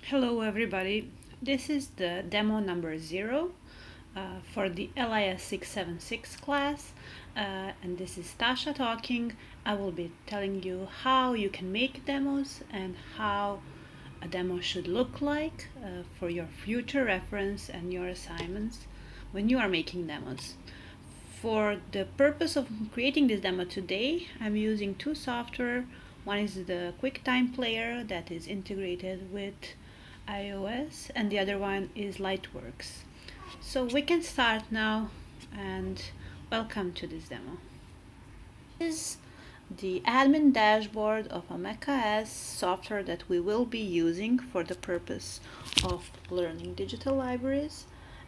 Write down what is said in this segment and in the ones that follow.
Hello everybody, this is the demo number 0 for the LIS 676 class and this is Tasha talking. I will be telling you how you can make demos and how a demo should look like for your future reference and your assignments when you are making demos. For the purpose of creating this demo today, I'm using two software. One is the QuickTime Player that is integrated with iOS, and the other one is Lightworks. So we can start now, and welcome to this demo. This is the admin dashboard of Omeka S software that we will be using for the purpose of learning digital libraries,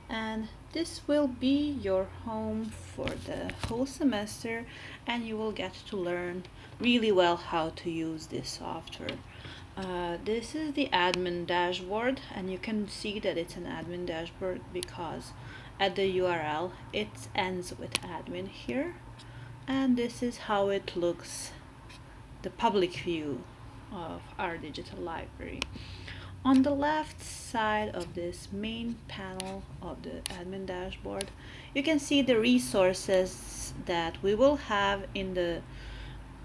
and this will be your home for the whole semester, and you will get to learn really well how to use this software. This is the admin dashboard, and you can see that it's an admin dashboard because at the URL it ends with admin here, and this is how it looks, the public view of our digital library. On the left side of this main panel of the admin dashboard, you can see the resources that we will have in the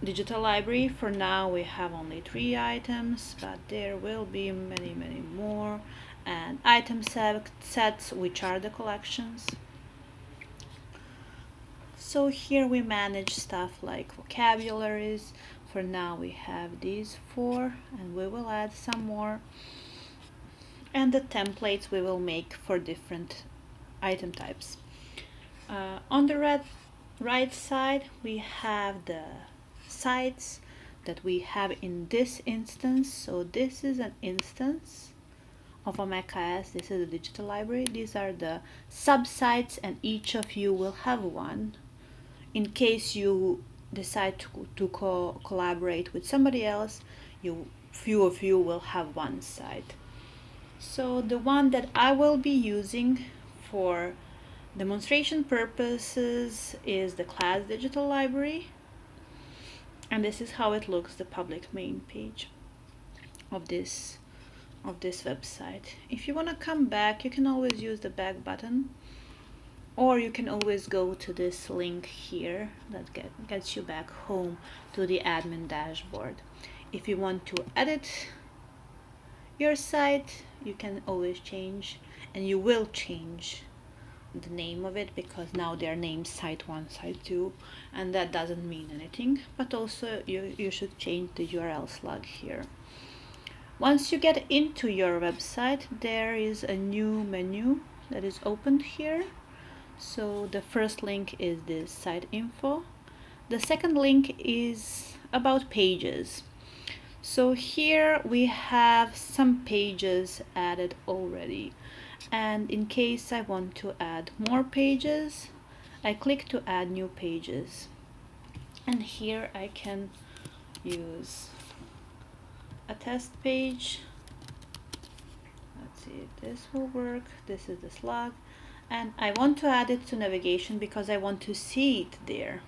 digital library. For now we have only 3 items, but there will be many more, and item sets, which are the collections. So here we manage stuff like vocabularies. For now we have these 4, and we will add some more, and the templates we will make for different item types. On the right side we have the sites that we have in this instance. So this is an instance of Omeka S. This is a digital library. These are the sub-sites, and each of you will have one in case you decide to collaborate with somebody else. Few of you will have one site. So the one that I will be using for demonstration purposes is the class digital library, and this is how it looks, the public main page of this website. If you want to come back, you can always use the back button, or you can always go to this link here that gets you back home to the admin dashboard. If you want to edit your site, you can always change, and you will change the name of it because now they're named site 1, site 2, and that doesn't mean anything, but also you should change the URL slug here. Once you get into your website, there is a new menu that is opened here. So the first link is this site info. The second link is about pages. So here we have some pages added already, and in case I want to add more pages, I click to add new pages, and here I can use a test page. Let's see if this will work. This is the slug, and I want to add it to navigation because I want to see it there.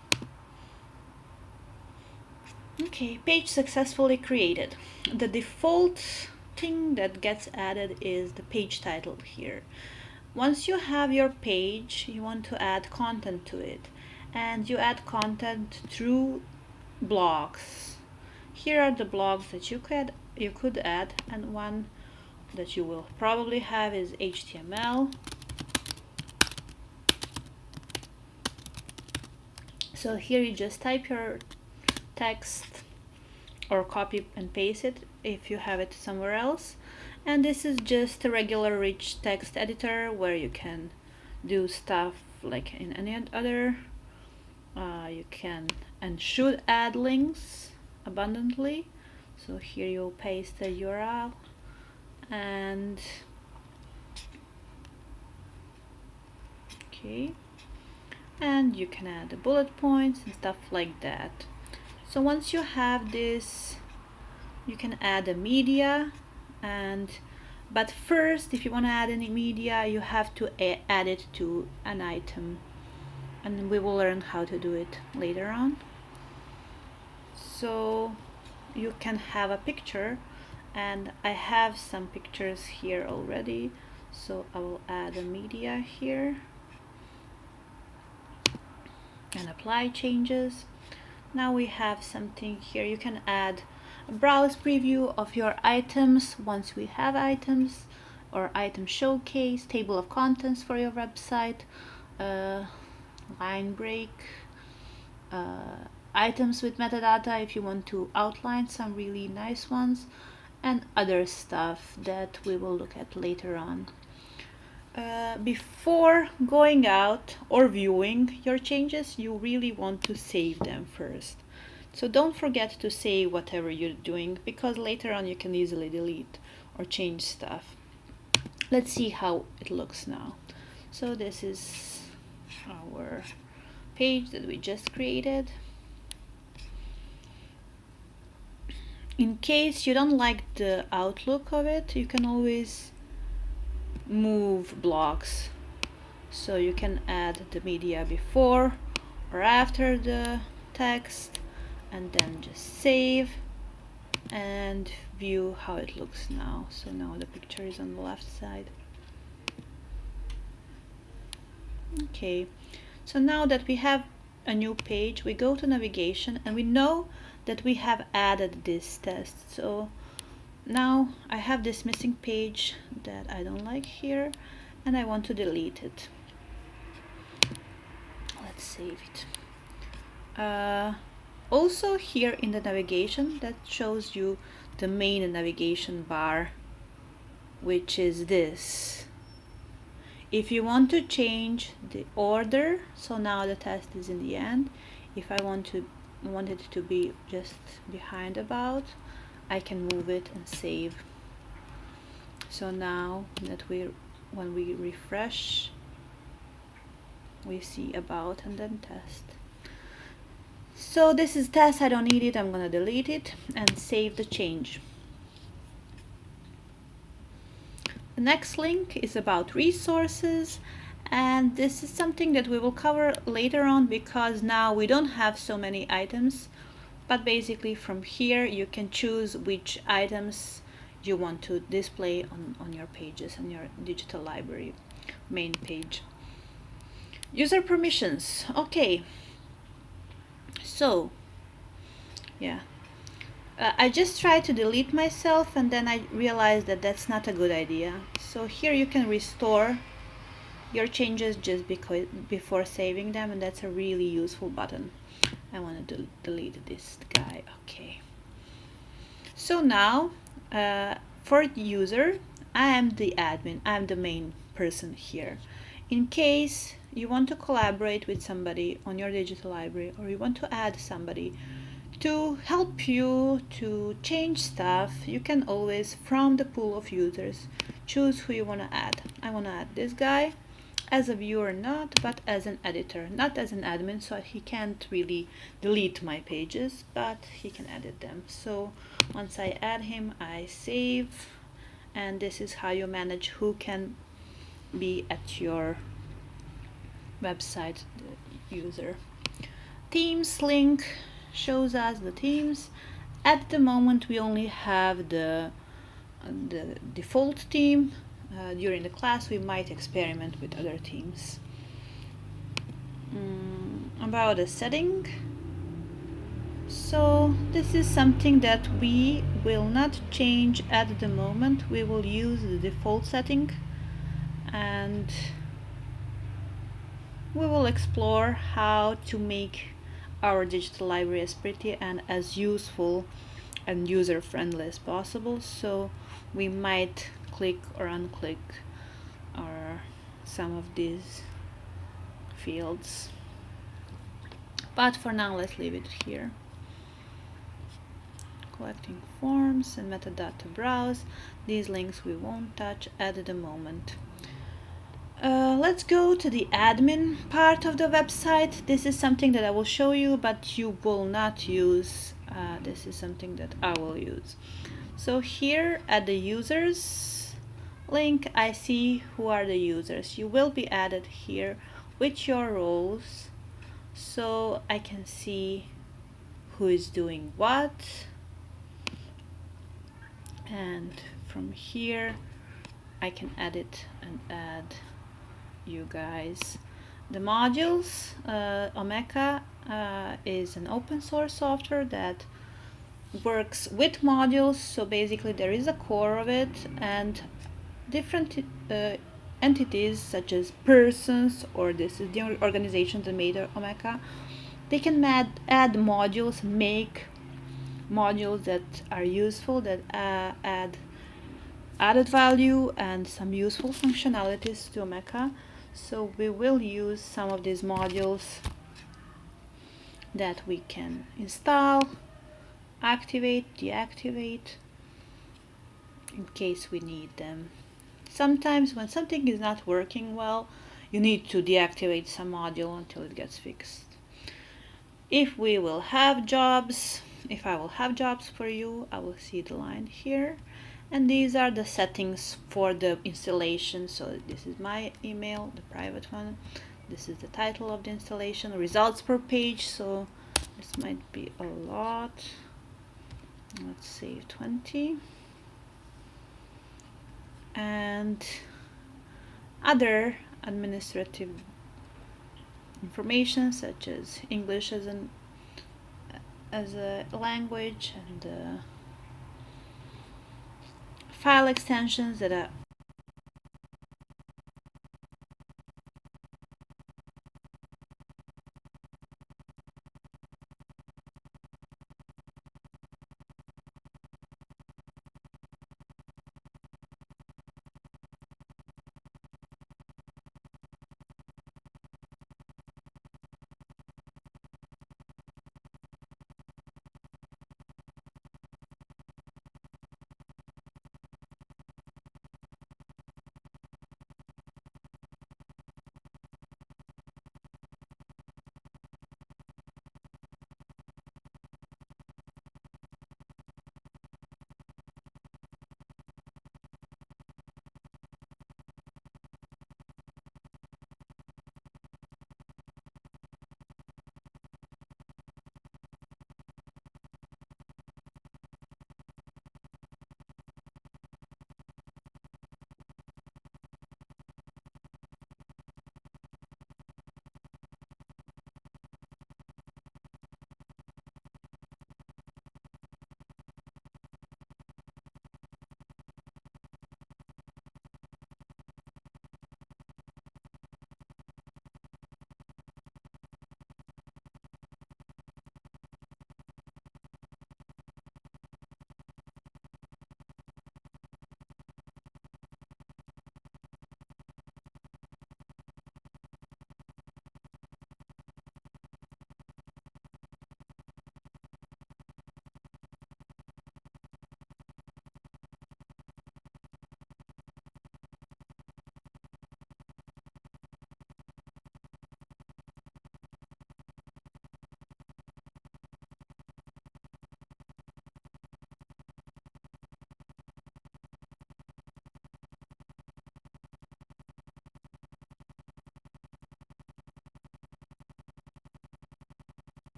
Okay, page successfully created. The default thing that gets added is the page title here. Once you have your page, you want to add content to it, and you add content through blogs. Here are the blogs that you could add, and one that you will probably have is HTML. So here you just type your text or copy and paste it if you have it somewhere else, and this is just a regular rich text editor where you can do stuff like in any other. You can and should add links abundantly. So here you'll paste the URL, and okay, and you can add the bullet points and stuff like that. So once you have this, you can add a media, but first, if you want to add any media, you have to add it to an item, and we will learn how to do it later on. So you can have a picture and I have some pictures here already, so I will add a media here and apply changes. Now we have something here. You can add a browse preview of your items once we have items, or item showcase, table of contents for your website, line break, items with metadata if you want to outline some really nice ones, and other stuff that we will look at later on. Before going out or viewing your changes, you really want to save them first. So don't forget to save whatever you're doing, because later on you can easily delete or change stuff. Let's see how it looks now. So this is our page that we just created. In case you don't like the outlook of it, you can always move blocks. So you can add the media before or after the text, and then just save and view how it looks now. So now the picture is on the left side. Okay, so now that we have a new page, we go to navigation and we know that we have added this test. So now I have this missing page that I don't like here, and I want to delete it. Let's save it. Also here in the navigation, that shows you the main navigation bar, which is this. If you want to change the order, so now the test is in the end. If I want it to be just behind about, I can move it and save. So now that when we refresh, we see about and then test. So this is test, I don't need it, I'm gonna delete it and save the change. The next link is about resources, and this is something that we will cover later on, because now we don't have so many items, but basically from here you can choose which items you want to display on your pages, on your digital library main page. User permissions. Okay, so yeah, I just tried to delete myself and then I realized that that's not a good idea. So here you can restore your changes just before saving them, and that's a really useful button. I want to delete this guy. Okay, so now for the user, I am the admin, I'm the main person here. In case you want to collaborate with somebody on your digital library, or you want to add somebody to help you to change stuff, you can always, from the pool of users, choose who you want to add. I want to add this guy as a viewer, not, but as an editor, not as an admin, so he can't really delete my pages, but he can edit them. So once I add him, I save, and this is how you manage who can be at your website, the user. Themes link shows us the themes. At the moment we only have the default theme. During the class we might experiment with other themes. About the setting, so this is something that we will not change at the moment. We will use the default setting, and we will explore how to make our digital library as pretty and as useful and user-friendly as possible. So we might click or unclick or some of these fields, but for now let's leave it here. Collecting forms and metadata browse, these links we won't touch at the moment. Let's go to the admin part of the website. This is something that I will show you, but you will not use. This is something that I will use. So here at the users link, I see who are the users. You will be added here with your roles, so I can see who is doing what. and from here I can edit and add you guys the modules. Omeka is an open source software that works with modules, so basically there is a core of it, and different entities such as persons, or this is the organization that made Omeka, they can add modules, make modules that are useful, that add added value and some useful functionalities to Omeka. So we will use some of these modules that we can install, activate, deactivate in case we need them. Sometimes when something is not working well, you need to deactivate some module until it gets fixed. If we will have jobs, if I will have jobs for you, I will see the line here. And these are the settings for the installation. So this is my email, the private one. This is the title of the installation, results per page. So this might be a lot. Let's save 20. And other administrative information such as English as a language, and file extensions that